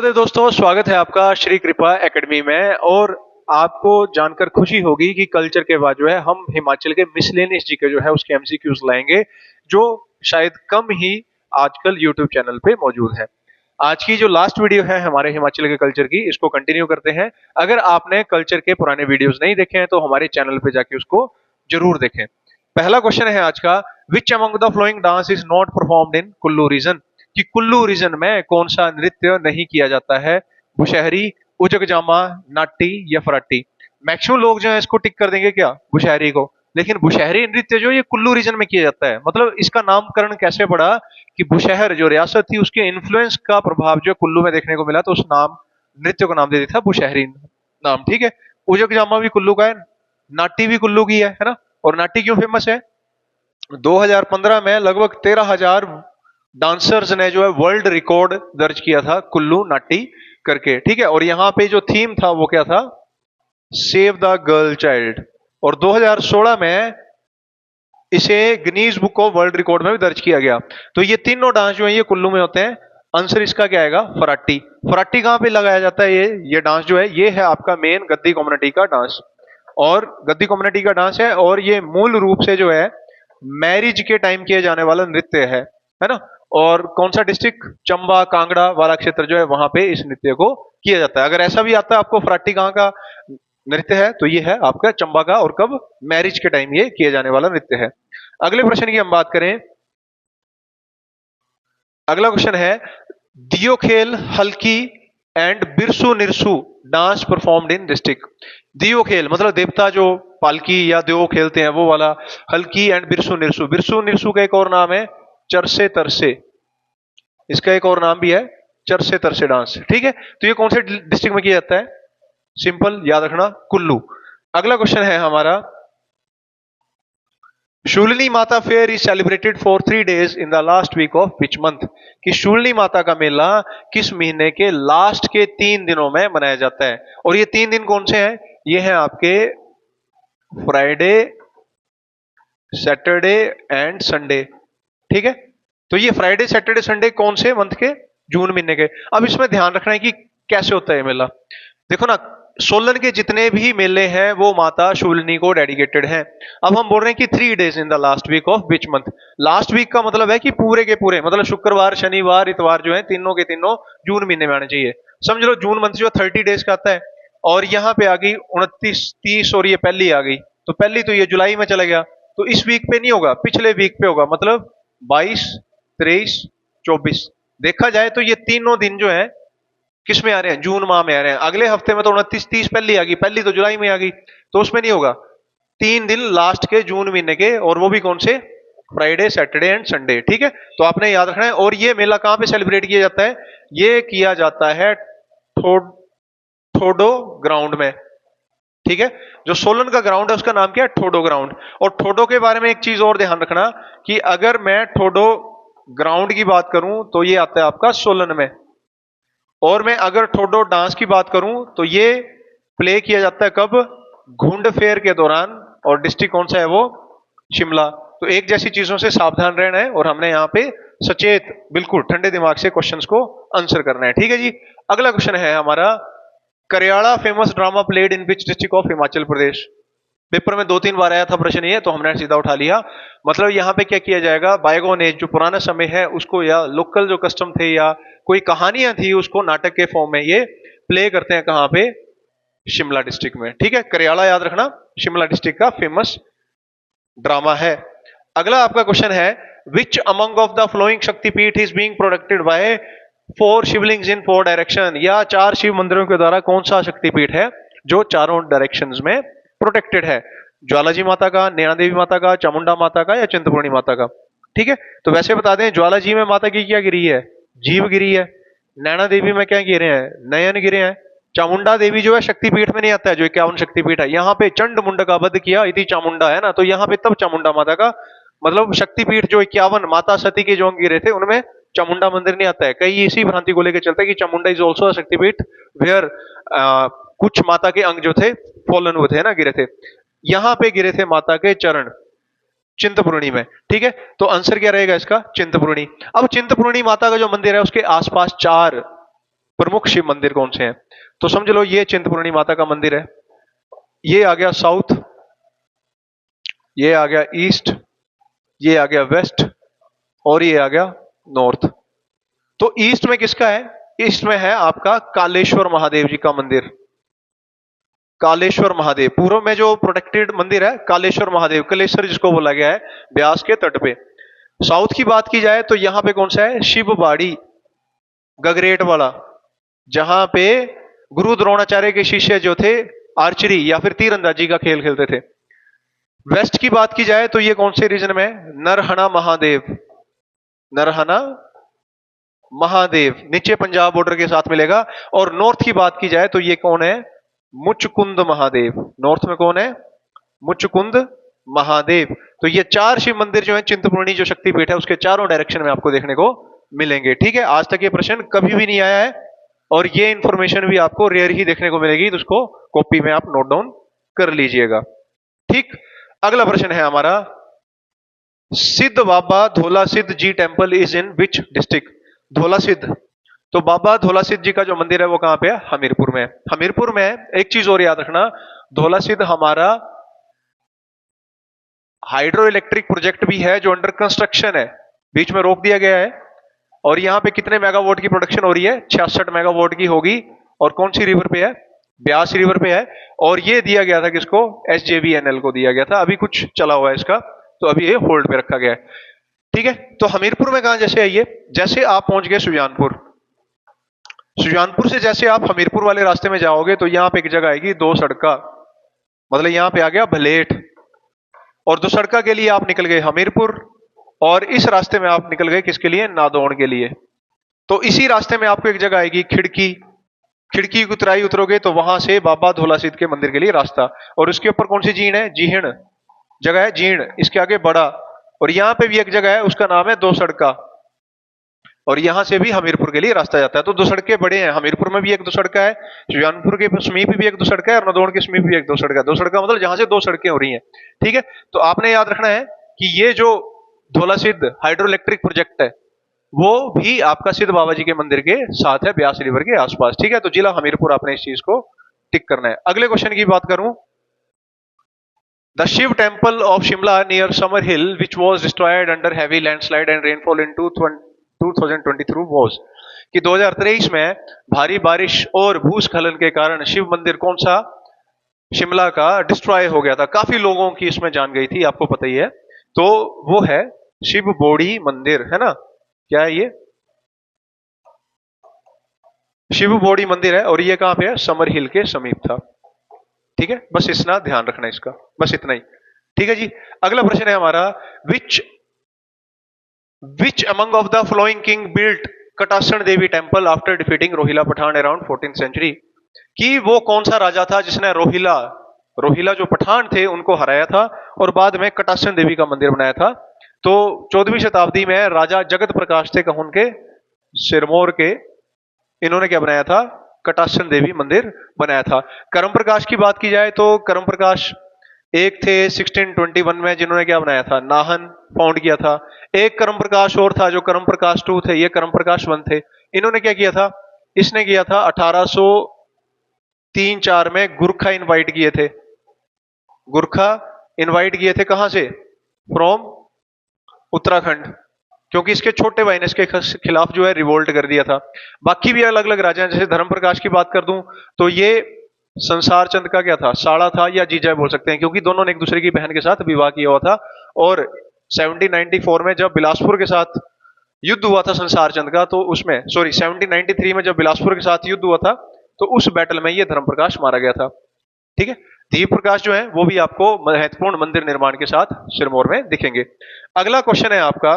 गुरुदेव दोस्तों, स्वागत है आपका श्री कृपा एकेडमी में। और आपको जानकर खुशी होगी कि कल्चर के बाद जो है हम हिमाचल के मिसलेनियस जीके जो है उसके एमसीक्यूज लाएंगे, जो शायद कम ही आजकल यूट्यूब चैनल पे मौजूद है। आज की जो लास्ट वीडियो है हमारे हिमाचल के कल्चर की, इसको कंटिन्यू करते हैं। अगर आपने कल्चर के पुराने वीडियोस नहीं देखे हैं तो हमारे चैनल पे जाके उसको जरूर देखें। पहला क्वेश्चन है आज का, which among the following dance is not performed in Kullu region? कि कुल्लू रीजन में कौन सा नृत्य नहीं किया जाता है? बुशहरी, उजगजामा, नाटी या फराटी? मैक्सिमम लोग जो है इसको टिक कर देंगे क्या, बुशहरी को। लेकिन बुशहरी नृत्य जो ये कुल्लू रीजन में किया जाता है। मतलब इसका नामकरण कैसे पड़ा कि बुशहर जो रियासत थी उसके इन्फ्लुएंस का प्रभाव जो कुल्लू में देखने को मिला, तो उस नाम नृत्य को नाम दे दिया था बुशहरी नाम। ठीक है, उजगजामा भी कुल्लू का है, नाटी भी कुल्लू की है ना। और नाटी क्यों फेमस है? 2015 में लगभग 13,000 डांसर्स ने जो है वर्ल्ड रिकॉर्ड दर्ज किया था कुल्लू नाटी करके। ठीक है, और यहां पे जो थीम था वो क्या था? Save the girl child. और 2016 में इसे Guinness book of world record में भी दर्ज किया गया। तो ये तीनों डांस जो है ये कुल्लू में होते हैं। आंसर इसका क्या आएगा? फराटी। फराटी कहां पे लगाया जाता है? ये डांस जो है ये है आपका मेन गद्दी कम्युनिटी का डांस, और गद्दी कम्युनिटी का डांस है। और ये मूल रूप से जो है मैरिज के टाइम किए जाने वाला नृत्य है ना। और कौन सा डिस्ट्रिक्ट? चंबा कांगड़ा वाला क्षेत्र जो है वहां पे इस नृत्य को किया जाता है। अगर ऐसा भी आता है आपको फराटी कहाँ का नृत्य है, तो ये है आपका चंबा का। और कब? मैरिज के टाइम ये किए जाने वाला नृत्य है। अगले प्रश्न की हम बात करें। अगला क्वेश्चन है, दियो खेल, हल्की एंड बिरसु निरसु डांस परफॉर्म्ड इन डिस्ट्रिक्ट। दियो खेल मतलब देवता जो पालकी या देव खेलते हैं वो वाला। हल्की एंड बिरसु निरसु, बिरसु निरसु का एक और नाम है चरसे तरसे। इसका एक और नाम भी है चरसे तरसे डांस। ठीक है, तो ये कौन से डिस्ट्रिक्ट में किया जाता है? सिंपल याद रखना, कुल्लू। अगला क्वेश्चन है हमारा, Shoolini Mata fair is celebrated for 3 days in the last week of which month? कि शूलिनी माता का मेला किस महीने के लास्ट के 3 दिनों में मनाया जाता है? और ये 3 दिन कौन से हैं? ये हैं आपके फ्राइडे, सैटरडे एंड संडे। ठीक है, तो ये फ्राइडे सैटरडे संडे कौन से मंथ के? जून महीने के। अब इसमें ध्यान रखना है कि कैसे होता है मेला। देखो ना, सोलन के जितने भी मेले हैं वो माता शूलिनी को डेडिकेटेड हैं। अब हम बोल रहे हैं कि 3 days in the last week of which month? Last week का मतलब है कि पूरे के पूरे, मतलब शुक्रवार शनिवार इतवार जो है तीनों के तीनों जून महीने में आने चाहिए। समझ लो जून मंथ जो 30 days का आता है, और यहाँ पे आ गई 29 30, और ये पहली आ गई, तो पहली तो ये जुलाई में चला गया। तो इस वीक पे नहीं होगा, पिछले वीक पे होगा। मतलब 22 23 24। देखा जाए तो ये तीनों दिन जो है किस में आ रहे हैं? जून माह में आ रहे हैं। अगले हफ्ते में तो 29 30 पहली आ गई, पहली तो जुलाई में आ गई, तो उसमें नहीं होगा। 3 दिन लास्ट के जून महीने के, और वो भी कौन से? Friday Saturday and Sunday. ठीक है, तो आपने याद रखना है। और ये मेला कहां पे सेलिब्रेट किया जाता है? ये किया जाता है ठोडो ग्राउंड में। ठीक है, जो सोलन का ग्राउंड है उसका नाम क्या है? ठोडो ग्राउंड। और ठोडो के बारे में एक चीज और ध्यान रखना कि अगर मैं ठोडो ग्राउंड की बात करूं तो ये आता है आपका सोलन में, और मैं अगर ठोडो डांस की बात करूं तो ये प्ले किया जाता है कब? घुंड फेयर के दौरान। और डिस्ट्रिक्ट कौन सा है वो? शिमला। तो एक जैसी चीजों से सावधान रहना है, और हमने यहाँ पे सचेत बिल्कुल ठंडे दिमाग से क्वेश्चंस को आंसर करना है। ठीक है जी। अगला क्वेश्चन है हमारा, Kariyala famous drama played in which district of Himachal Pradesh? Paper में 2-3 बार आया था प्रश्न ये, तो हमने सीधा उठा लिया। मतलब यहाँ पे क्या किया जाएगा? बायगोन एज जो पुराना समय है उसको, या लोकल जो कस्टम थे या कोई कहानियां थी, उसको नाटक के फॉर्म में ये प्ले करते हैं। कहां पे? शिमला डिस्ट्रिक्ट में। ठीक है, करियाला याद रखना, शिमला डिस्ट्रिक्ट का फेमस ड्रामा है। अगला आपका क्वेश्चन है, which among of the following Shaktipeeth is being protected by 4 shivlings in 4 direction? या 4 शिव मंदिरों के द्वारा कौन सा शक्तिपीठ है जो चारों डायरेक्शंस में प्रोटेक्टेड है? ज्वालाजी माता का, नैना देवी माता का, चामुंडा माता का, या चिंतपूर्णी माता का? ठीक है, तो वैसे बता दें, ज्वालाजी में माता की क्या गिरी है? जीव गिरी है। नैना देवी में क्या गिरे हैं? नयन गिरे हैं। चामुंडा देवी जो है शक्तिपीठ में नहीं आता है, जो 51 शक्तिपीठ है। यहाँ पे चंड मुंड का वध किया इति चामुंडा, है ना, तो यहाँ पे तब चामुंडा माता का मतलब शक्तिपीठ जो 51 माता सती के जो गिरे थे उनमें चामुंडा मंदिर नहीं आता है। कई इसी भ्रांति को लेकर चलता है कि चामुंडा इज ऑल्सो शक्तिपीठ, वेयर कुछ माता के अंग जो थे फॉलन हुए थे ना, गिरे थे। यहां पे गिरे थे माता के चरण चिंतपूर्णी में। ठीक है, तो आंसर क्या रहेगा इसका? चिंतपूर्णी। अब चिंतपूर्णी माता का जो मंदिर है उसके आसपास 4 प्रमुख शिव मंदिर कौन से हैं? तो समझ लो ये चिंतपूर्णी माता का मंदिर है, ये आ गया साउथ, ये आ गया ईस्ट, ये आ गया वेस्ट, और ये आ गया नॉर्थ। तो ईस्ट में किसका है? ईस्ट में है आपका कालेश्वर महादेव जी का मंदिर। कालेश्वर महादेव पूर्व में जो प्रोटेक्टेड मंदिर है कालेश्वर महादेव, कलेश्वर जिसको बोला गया है, ब्यास के तट पे। साउथ की बात की जाए तो यहां पे कौन सा है? शिव बाड़ी गगरेट वाला, जहां पे गुरु द्रोणाचार्य के शिष्य जो थे आर्चरी या फिर तीरंदाजी का खेल खेलते थे। वेस्ट की बात की जाए तो ये कौन से रीजन में? नरहना महादेव, नरहना महादेव नीचे पंजाब बॉर्डर के साथ मिलेगा। और नॉर्थ की बात की जाए तो ये कौन है? मुचकुंद महादेव। नॉर्थ में कौन है? मुचकुंद महादेव। तो ये चार शिव मंदिर जो है चिंतपूर्णी जो शक्तिपीठ है उसके चारों डायरेक्शन में आपको देखने को मिलेंगे। ठीक है, आज तक ये प्रश्न कभी भी नहीं आया है और ये इंफॉर्मेशन भी आपको रेयर ही देखने को मिलेगी, तो उसको कॉपी में आप नोट डाउन कर लीजिएगा। ठीक, अगला प्रश्न है हमारा, सिद्ध Baba Dhola Siddh ji temple is in which district? Dhola Siddh, तो बाबा धोला सिद्ध जी का जो मंदिर है वो कहां पे है? हमीरपुर में। हमीरपुर में एक चीज और याद रखना, धोला सिद्ध हमारा हाइड्रो इलेक्ट्रिक प्रोजेक्ट भी है जो अंडर कंस्ट्रक्शन है, बीच में रोक दिया गया है। और यहां पे कितने मेगावाट की प्रोडक्शन हो रही है? 66 मेगावाट की होगी। और कौन सी रिवर पे है? ब्यास रिवर पे है। और ये दिया गया था किसको? SJVN को दिया गया था। अभी कुछ चला हुआ है इसका, तो अभी ये होल्ड पे रखा गया है। ठीक है, तो हमीरपुर में कहां जैसे आइए, जैसे आप पहुंच गए सुजानपुर, सुजानपुर से जैसे आप हमीरपुर वाले रास्ते में जाओगे तो यहां पे एक जगह आएगी दो सड़का, मतलब यहां पे आ गया भलेट, और दो सड़का के लिए आप निकल गए हमीरपुर, और इस रास्ते में आप निकल गए किसके लिए? नादौन के लिए। तो इसी रास्ते में आपको एक जगह आएगी खिड़की, खिड़की की उतराई उतरोगे तो वहां से बाबा धोला सिद्ध के मंदिर के लिए रास्ता। और उसके ऊपर कौन सी जीण है? जीहण जगह है, जीण, इसके आगे बड़ा। और यहां पे भी एक जगह है उसका नाम है दो सड़का, और यहां से भी हमीरपुर के लिए रास्ता जाता है। तो दो सड़कें बड़े हैं, हमीरपुर में भी एक दो सड़का है, सुजानपुर के समीप भी एक दो सड़का है, और नदौन के समीप भी एक दो सड़का। दो सड़का मतलब जहां से दो सड़कें हो रही हैं। ठीक है, तो आपने याद रखना है कि ये जो धोला सिद्ध हाइड्रो इलेक्ट्रिक प्रोजेक्ट है वो भी आपका सिद्ध बाबा जी के मंदिर के साथ है, ब्यास रिवर के आसपास। ठीक है, तो जिला हमीरपुर आपने इस चीज को टिक करना है। अगले क्वेश्चन की बात करूं, the Shiva temple of Shimla near summer hill which was destroyed under heavy landslide and rainfall in 2023 was, कि 2023 में भारी बारिश और भूस्खलन के कारण शिव मंदिर कौन सा शिमला का डिस्ट्रॉय हो गया था? काफी लोगों की इसमें जान गई थी, आपको पता ही है। तो वो है शिव बोड़ी मंदिर, है ना? क्या है ये? शिव बोड़ी मंदिर है, और ये कहां पे है? समर हिल के समीप था। ठीक है, बस इतना ध्यान रखना इसका, बस इतना ही। ठीक है जी, अगला प्रश्न है हमारा, which which among of the following king built Katasan Devi temple after defeating Rohila Pathan around 14th century, कि वो कौन सा राजा था जिसने रोहिला रोहिला जो पठान थे उनको हराया था और बाद में कटासन देवी का मंदिर बनाया था? तो 14वीं शताब्दी में राजा जगत प्रकाश थे कहून के, सिरमौर के, इन्होंने क्या बनाया था? कटासन देवी मंदिर बनाया था। करम प्रकाश की बात की जाए तो करम प्रकाश एक थे 1621 में जिन्होंने क्या बनाया था? नाहन फाउंड किया था। एक करम प्रकाश और था जो करम प्रकाश 2 थे, ये करम प्रकाश 1 थे। इन्होंने क्या किया था? इसने किया था 1803-4 में गुरखा इनवाइट किए थे, गुरखा इनवाइट किए थे कहां से? फ्रॉम उत्तराखंड, क्योंकि इसके छोटे भाई ने इसके खिलाफ जो है रिवोल्ट कर दिया था। बाकी भी अलग अलग राजा हैं, जैसे धर्म प्रकाश की बात कर दूं तो ये संसार चंद का क्या था? साड़ा था या जीजा बोल सकते हैं, क्योंकि दोनों ने एक दूसरे की बहन के साथ विवाह किया हुआ था। और 1794 में जब बिलासपुर के साथ युद्ध हुआ था संसार चंद का, तो उसमें 1793 में जब बिलासपुर के साथ युद्ध हुआ था तो उस बैटल में ये धर्म प्रकाश मारा गया था। ठीक है, दीप प्रकाश जो है वो भी आपको महत्वपूर्ण मंदिर निर्माण के साथ सिरमौर में दिखेंगे। अगला क्वेश्चन है आपका,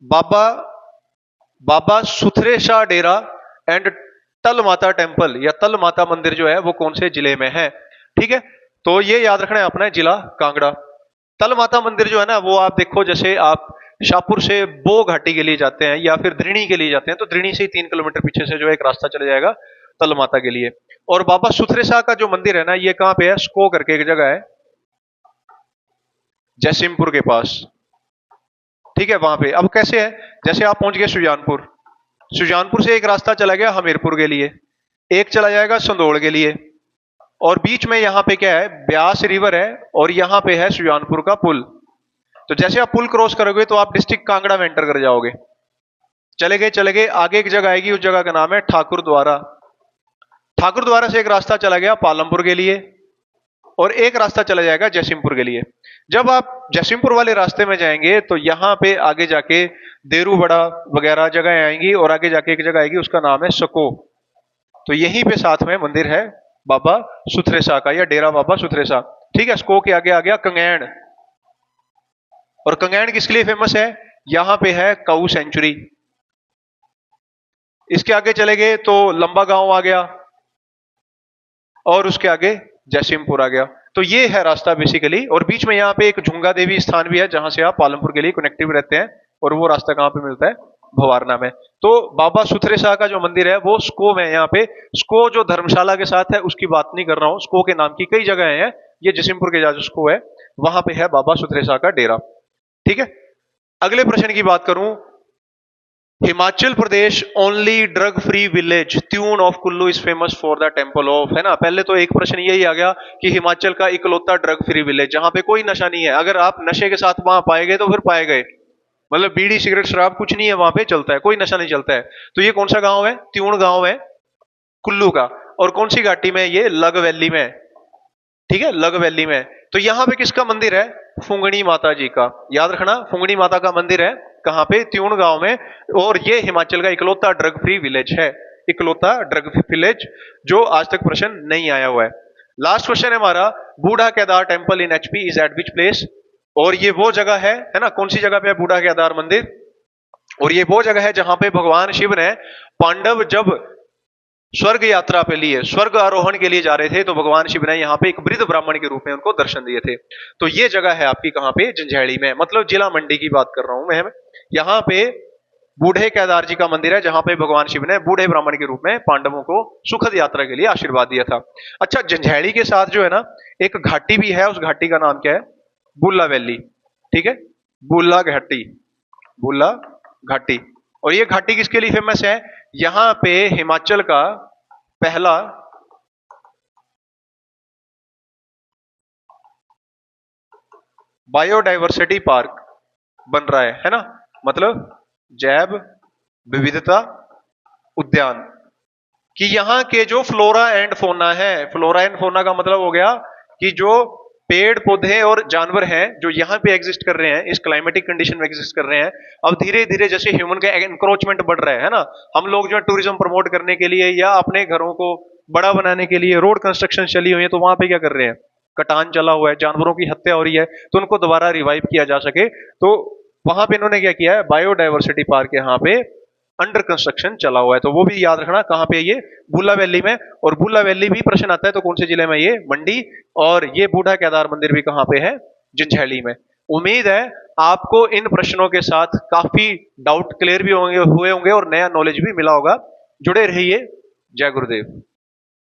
बाबा बाबा सुथरेशाह डेरा एंड तल माता टेम्पल या तल माता मंदिर जो है वो कौन से जिले में है? ठीक है, तो ये याद रखना है अपना, जिला कांगड़ा। तल माता मंदिर जो है ना वो आप देखो, जैसे आप शाहपुर से बो घाटी के लिए जाते हैं या फिर द्रिणी के लिए जाते हैं तो द्रिणी से ही 3 किलोमीटर पीछे से जो एक रास्ता चला जाएगा तल माता के लिए। और बाबा सुथरेशाह का जो मंदिर है ना ये कहां पे है? स्को करके एक जगह है जैसिमपुर के पास। ठीक है, वहां पे अब कैसे है, जैसे आप पहुंच गए सुजानपुर, सुजानपुर से एक रास्ता चला गया हमीरपुर के लिए, एक चला जाएगा संदौड़ के लिए, और बीच में यहां पे क्या है, ब्यास रिवर है, और यहां पे है सुजानपुर का पुल। तो जैसे आप पुल क्रॉस करोगे तो आप डिस्ट्रिक्ट कांगड़ा में एंटर कर जाओगे। चले गए आगे एक जगह आएगी, उस जगह का नाम है ठाकुर द्वारा। ठाकुर द्वारा से एक रास्ता चला गया पालमपुर के लिए, और एक रास्ता चला जाएगा जयसिंहपुर के लिए। जब आप जयसिंहपुर वाले रास्ते में जाएंगे तो यहां पे आगे जाके देरूबड़ा वगैरह जगह आएंगी, और आगे जाके एक जगह आएगी उसका नाम है सको। तो यहीं पे साथ में मंदिर है बाबा सुथरेसा का, या डेरा बाबा सुथरेसा। ठीक है, सको के आगे आ गया कंगैण, और कंगैण किसके लिए फेमस है, यहां पे है काऊ सेंचुरी। इसके आगे चले गए तो लंबा गांव आ गया, और उसके आगे जयसिंहपुर आ गया। तो ये है रास्ता बेसिकली, और बीच में यहाँ पे एक झुंगा देवी स्थान भी है जहां से आप पालमपुर के लिए कनेक्टिव रहते हैं, और वो रास्ता कहां पे मिलता है, भवारना में। तो बाबा सुथरेसा का जो मंदिर है वो स्को में, यहाँ पे स्को जो धर्मशाला के साथ है उसकी बात नहीं कर रहा हूं, स्को के नाम की कई जगह है, ये जयसिंहपुर के जो स्को है वहां पे है बाबा सुथरेसा का डेरा। ठीक है, अगले प्रश्न की बात करूं, Himachal Pradesh only drug free village Tun of Kullu is famous for the temple of, है ना। पहले तो एक प्रश्न यही आ गया कि हिमाचल का इकलौता ड्रग फ्री विलेज जहां पे कोई नशा नहीं है। अगर आप नशे के साथ वहां पाए गए तो फिर पाए गए, मतलब बीड़ी सिगरेट शराब कुछ नहीं है वहां पे चलता है, कोई नशा नहीं चलता है। तो ये कौन सा गांव है, त्यूण गांव है कुल्लू का, और कौन सी घाटी में, ये लग वैली में। ठीक है, लग वैली में। तो यहां पे किसका मंदिर है, फुंगणी माता जी का, याद रखना, फुंगणी माता का मंदिर है कहां पे, त्यूण गांव में। और ये हिमाचल का इकलौता ड्रग फ्री विलेज है, इकलौता ड्रग फ्री विलेज, जो आज तक प्रश्न नहीं आया हुआ है। लास्ट क्वेश्चन है हमारा, बूढ़ा Kedar temple in HP is eight which place, और ये वो जगह है ना, कौन सी जगह पे है बूढ़ा केदार मंदिर, और ये वो जगह है जहां पे भगवान शिव ने पांडव जब स्वर्ग यात्रा पे लिए, स्वर्ग आरोहण के लिए जा रहे थे, तो भगवान शिव ने यहाँ पे एक वृद्ध ब्राह्मण के रूप में उनको दर्शन दिए थे। तो ये जगह है आपकी कहां पे, जंजैहली में, मतलब जिला मंडी की बात कर रहा हूं मैं। यहाँ पे बूढ़े केदार जी का मंदिर है जहां पे भगवान शिव ने बूढ़े ब्राह्मण के रूप में पांडवों को सुखद यात्रा के लिए आशीर्वाद दिया था। अच्छा, जंजैहली के साथ जो है ना एक घाटी भी है, उस घाटी का नाम क्या है, बुल्ला वैली। ठीक है, बुल्ला घाटी, बुल्ला घाटी। और ये घाटी किसके लिए फेमस है, यहां पे हिमाचल का पहला बायोडाइवर्सिटी पार्क बन रहा है ना, मतलब जैव विविधता उद्यान, कि यहाँ के जो फ्लोरा एंड फोना है, फ्लोरा एंड फोना का मतलब हो गया कि जो पेड़ पौधे और जानवर हैं जो यहाँ पे एग्जिस्ट कर रहे हैं, इस क्लाइमेटिक कंडीशन में एग्जिस्ट कर रहे हैं। अब धीरे धीरे जैसे ह्यूमन का एनक्रोचमेंट बढ़ रहा है ना, हम लोग जो टूरिज्म प्रमोट करने के लिए या अपने घरों को बड़ा बनाने के लिए रोड कंस्ट्रक्शन चली हुई है, तो वहां पे क्या कर रहे हैं, कटान चला हुआ है, जानवरों की हत्या हो रही है, तो उनको दोबारा रिवाइव किया जा सके, तो वहां पे इन्होंने क्या किया है, बायोडाइवर्सिटी पार्क यहाँ पे अंडर कंस्ट्रक्शन चला हुआ है। तो वो भी याद रखना कहां पे, ये बुल्ला वैली में। और बुल्ला वैली भी प्रश्न आता है तो कौन से जिले में, ये मंडी। और ये बूढ़ा केदार मंदिर भी कहां पे है, जंजैहली में। उम्मीद है आपको इन प्रश्नों के साथ काफी डाउट क्लियर भी हुए होंगे और नया नॉलेज भी मिला होगा। जुड़े रहिए। जय गुरुदेव।